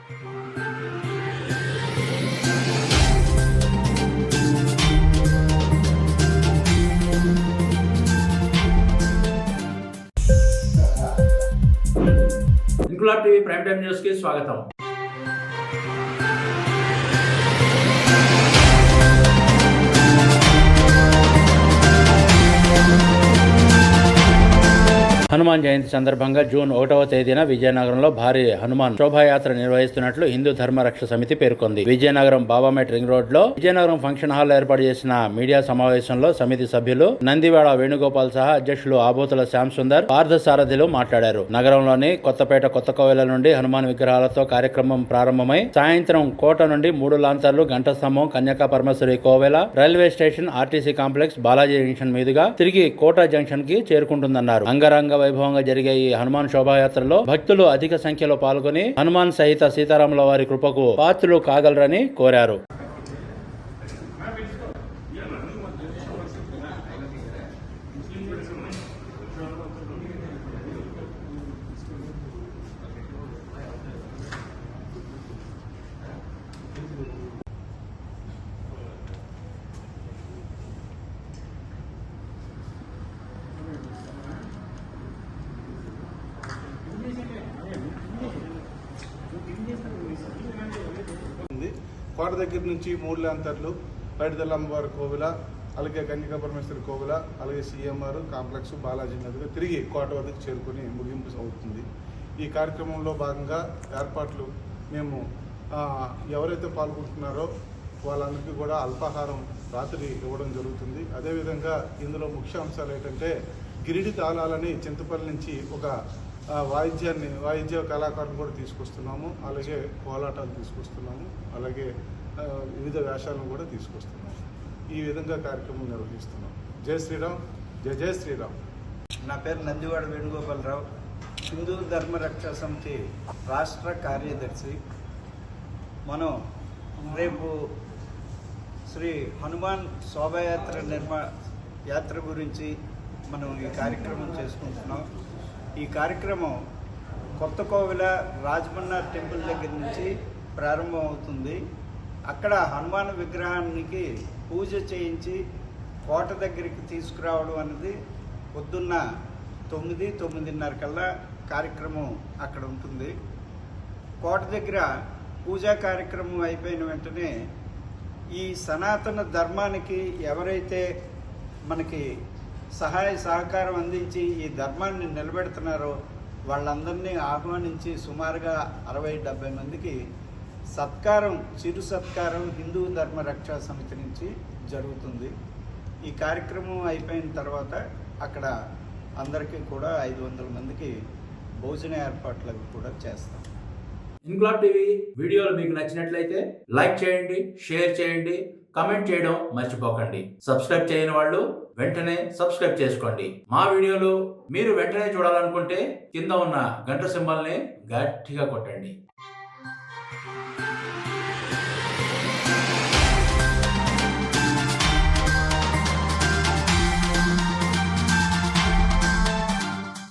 Inquilab TV prime time news కి స్వాగతం. హనుమాన్ జయంతి సందర్భంగా జూన్ 1వ తేదీన విజయనగరంలో భారీ హనుమాన్ శోభాయాత్ర నిర్వహిస్తున్నట్లు హిందూ ధర్మ రక్ష సమితి పేర్కొంది. విజయనగరం బాబామెట్ రింగ్ రోడ్ లో విజయనగరం ఫంక్షన్ హాల్ ఏర్పాటు చేసిన మీడియా సమావేశంలో సమితి సభ్యులు నందివాడ వేణుగోపాల్ సహా అధ్యక్షులు ఆబోతుల శ్యామ్ సుందర్, పార్థసారథులు మాట్లాడారు. నగరంలోని కొత్తపేట కొత్త కోవెల నుండి హనుమాన్ విగ్రహాలతో కార్యక్రమం ప్రారంభమై సాయంత్రం కోట నుండి 3 లాంతర్లు, గంట స్తంభం, కన్యకా పరమేశ్వరి కోవెల, railway station, RTC complex, Balaji junction మీదుగా తిరిగి కోట జంక్షన్ కి చేరుకుంటుందన్నారు. అంగరంగ వైభవంగా జరిగే ఈ హనుమాన్ శోభాయాత్రలో భక్తులు అధిక సంఖ్యలో పాల్గొని హనుమాన్ సహిత సీతారాముల వారి కృపకు పాత్రులు కాగలరని కోరారు. కోట దగ్గర నుంచి 3 లాంతర్లు, పైడితల్లి అమ్మవారి కోవిల, అలాగే కన్యకా పరమేశ్వరి కోవిల, అలాగే సిఎంఆర్ కాంప్లెక్స్, బాలాజీ మీదుగా తిరిగి కోట వద్దకు చేరుకుని ముగింపు అవుతుంది. ఈ కార్యక్రమంలో భాగంగా ఏర్పాట్లు మేము ఎవరైతే పాల్గొంటున్నారో వాళ్ళందరికీ కూడా అల్పాహారం రాత్రి ఇవ్వడం జరుగుతుంది. అదేవిధంగా ఇందులో ముఖ్య అంశాలు ఏంటంటే గిరిడి తాళాలని చింతపల్లి నుంచి ఒక వాయిద్య కళాకారులు కూడా తీసుకొస్తున్నాము, అలాగే కోలాటాలు తీసుకొస్తున్నాము, అలాగే వివిధ వేషాలను కూడా తీసుకొస్తున్నాము. ఈ విధంగా కార్యక్రమం నిర్వహిస్తున్నాం. జై శ్రీరామ్, జై జై శ్రీరామ్. నా పేరు నందివాడ వేణుగోపాలరావు, హిందూ ధర్మ రక్షా సమితి రాష్ట్ర కార్యదర్శి. మనం రేపు శ్రీ హనుమాన్ శోభాయాత్ర యాత్ర గురించి మనం ఈ కార్యక్రమం చేసుకుంటున్నాం. ఈ కార్యక్రమం కొత్త కోవెల రాజమన్నార్ టెంపుల్ దగ్గర నుంచి ప్రారంభం అవుతుంది. అక్కడ హనుమాన్ విగ్రహానికి పూజ చేయించి కోట దగ్గరికి తీసుకురావడం అనేది పొద్దున్న 9-9:30 కల్లా కార్యక్రమం అక్కడ ఉంటుంది. కోట దగ్గర పూజా కార్యక్రమం అయిపోయిన వెంటనే ఈ సనాతన ధర్మానికి ఎవరైతే మనకి సహాయ సహకారం అందించి ఈ ధర్మాన్ని నిలబెడుతున్నారో వాళ్ళందరినీ ఆహ్వానించి సుమారుగా 60-70 మందికి సత్కారం, చిరు సత్కారం హిందూ ధర్మ రక్షా సమితి నుంచి జరుగుతుంది. ఈ కార్యక్రమం అయిపోయిన తర్వాత అక్కడ అందరికీ కూడా 500 మందికి భోజన ఏర్పాట్లు కూడా చేస్తాం. ఇంక్లాబ్ టీవీ వీడియోలు మీకు నచ్చినట్లయితే లైక్ చేయండి, షేర్ చేయండి, కామెంట్ చేయడం మర్చిపోకండి. సబ్స్క్రైబ్ చేయని వాళ్ళు వెంటనే సబ్స్క్రైబ్ చేసుకోండి. మా వీడియోలు మీరు వెంటనే చూడాలనుకుంటే కింద ఉన్న గంట సింబల్ని గట్టిగా కొట్టండి.